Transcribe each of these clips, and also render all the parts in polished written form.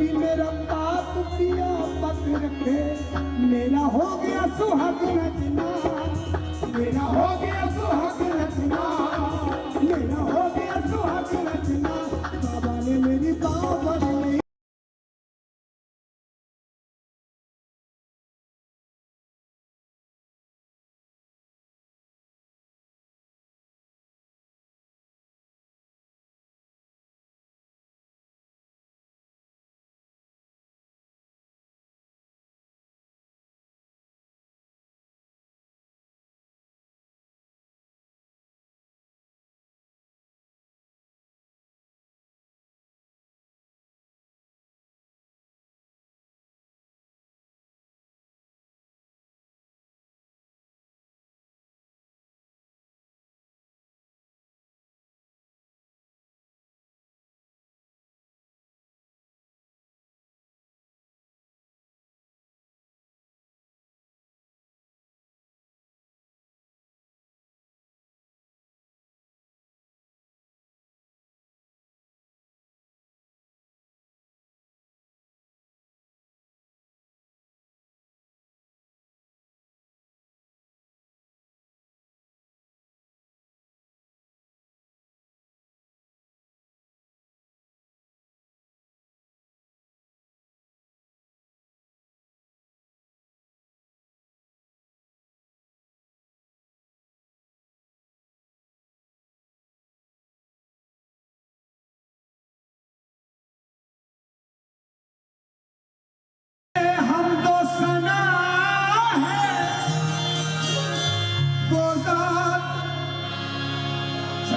कि मेरा पाप पिया पक रखे, मेरा हो गया सुहाग रचना, मेरा हो गया सुहाग रचना, मेरा हो गया सुहाग रचना, बाबा ने मेरी बाबर नहीं।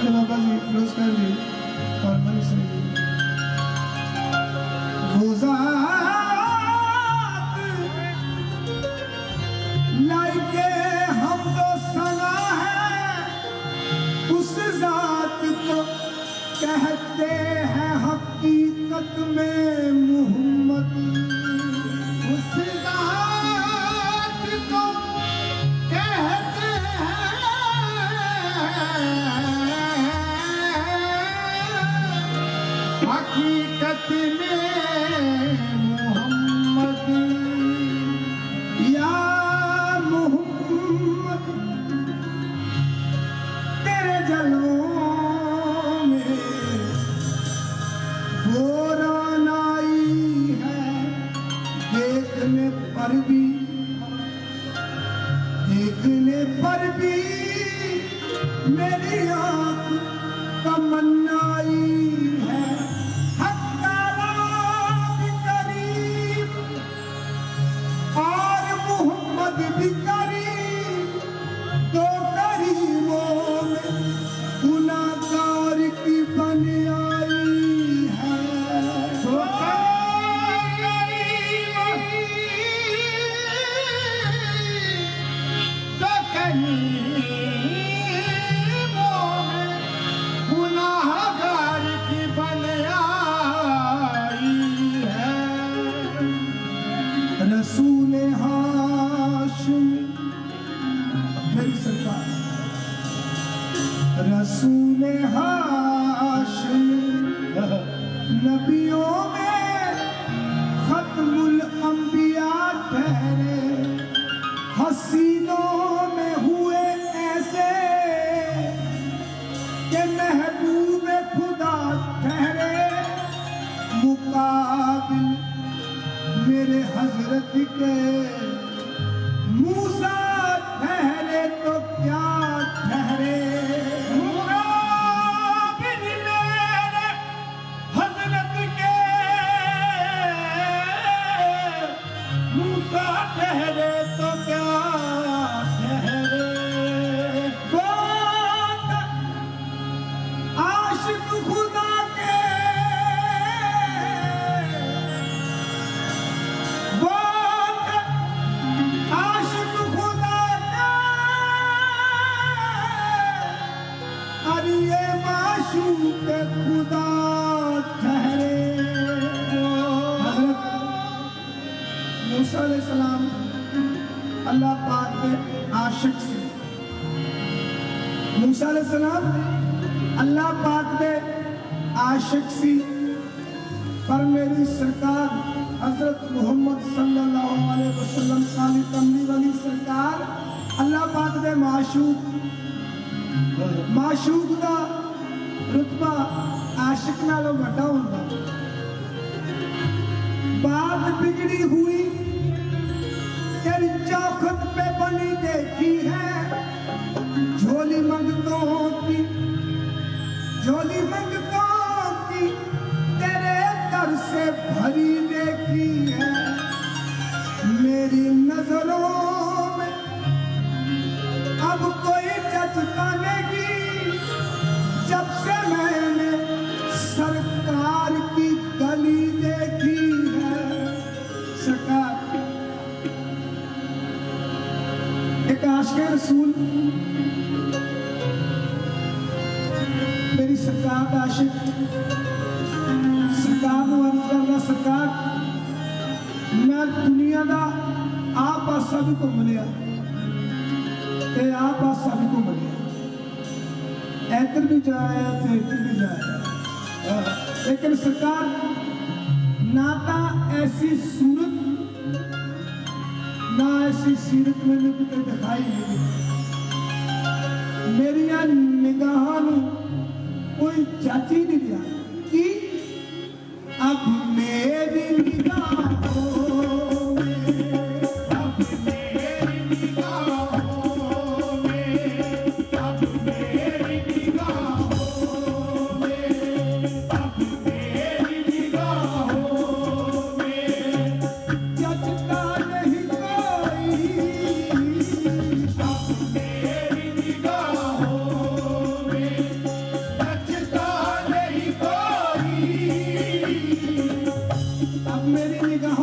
बाबा जी फिरोजकर जी और मनी सिंह जी लाइके हम तो सना है उस जात को कहते हैं हकीकत में मोहम्मद, उस जात को कहते हैं हकीकत में मोहम्मद, या मोहम्मद तेरे जलवों में वो रानाई है, देखने पर भी मेरी आँख तमन्नाई है, और मोहम्मद भी करीम, तो करीमों में गुनाहगार की बन आई है, तो गुनाहगार की बन आई है। रसूल हाशिम मेरी सरकार, रसूल हाशिम नबियों में खत्मुल अंबिया ठहरे, हसीनों में हुए ऐसे कि महबूब खुदा ठहरे, मुकाबिल मेरे हजरत के मूसा ठहरे तो क्या ठहरे, मुकाबिल मेरे हजरत के मूसा ठहरे तो क्या ठहरे, आशिक खुदा के आशिक खुदा के अरे माशूक खुदा ठहरे। हज़रत मूसा अलैहिस्सलाम अल्लाह पाक के आशिक से, मूसा अलैहिस्सलाम अल्लाह पाक दे आशिक सी, पर मेरी सरकार हजरत मोहम्मद सल्लल्लाहु अलैहि वसल्लम काली कमली वाली सरकार अल्लाह पाक दे माशूक का रुतबा आशिक नालों वड्डा हुंदा। बात बिगड़ी हुई तेरी चौखट पे बनी देखी है, झोली मंगतों की तेरे दर से भरी देखी है। मेरी नजरों में अब कोई जचता नहीं, जब से मैंने सरकार की गली देखी है। सरकार एक आशिक़ रसूल मेरी सरकार का आशिक सरकार नूं अर्ज़ करदा, सरकार मैं दुनिया का आ पासा भी घूम लिया ते आ पासा भी घूम लिया, इधर भी जाया ते इधर भी जाया, लेकिन सरकार ना ता ऐसी सूरत ना ऐसी सीरत मैंने कितने दिखाई नहीं। मेरिया निगाहां नूं कोई चाची नहीं दिया कि अब मेरी निगाहों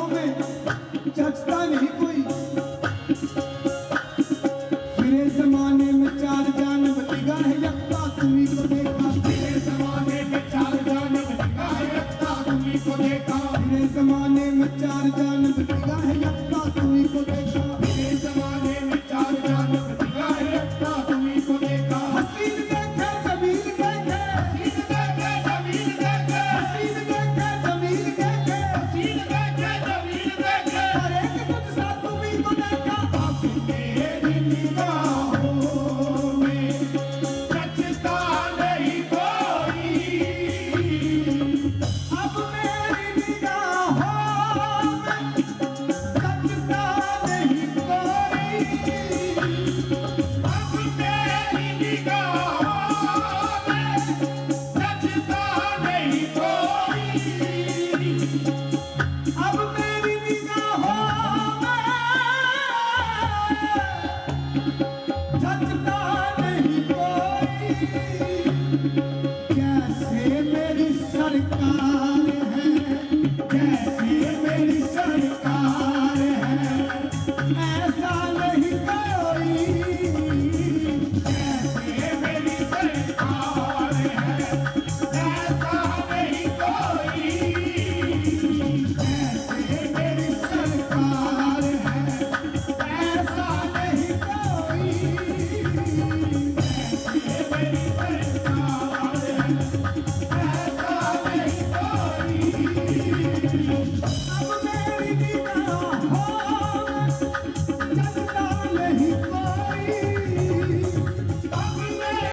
में जचता नहीं कोई।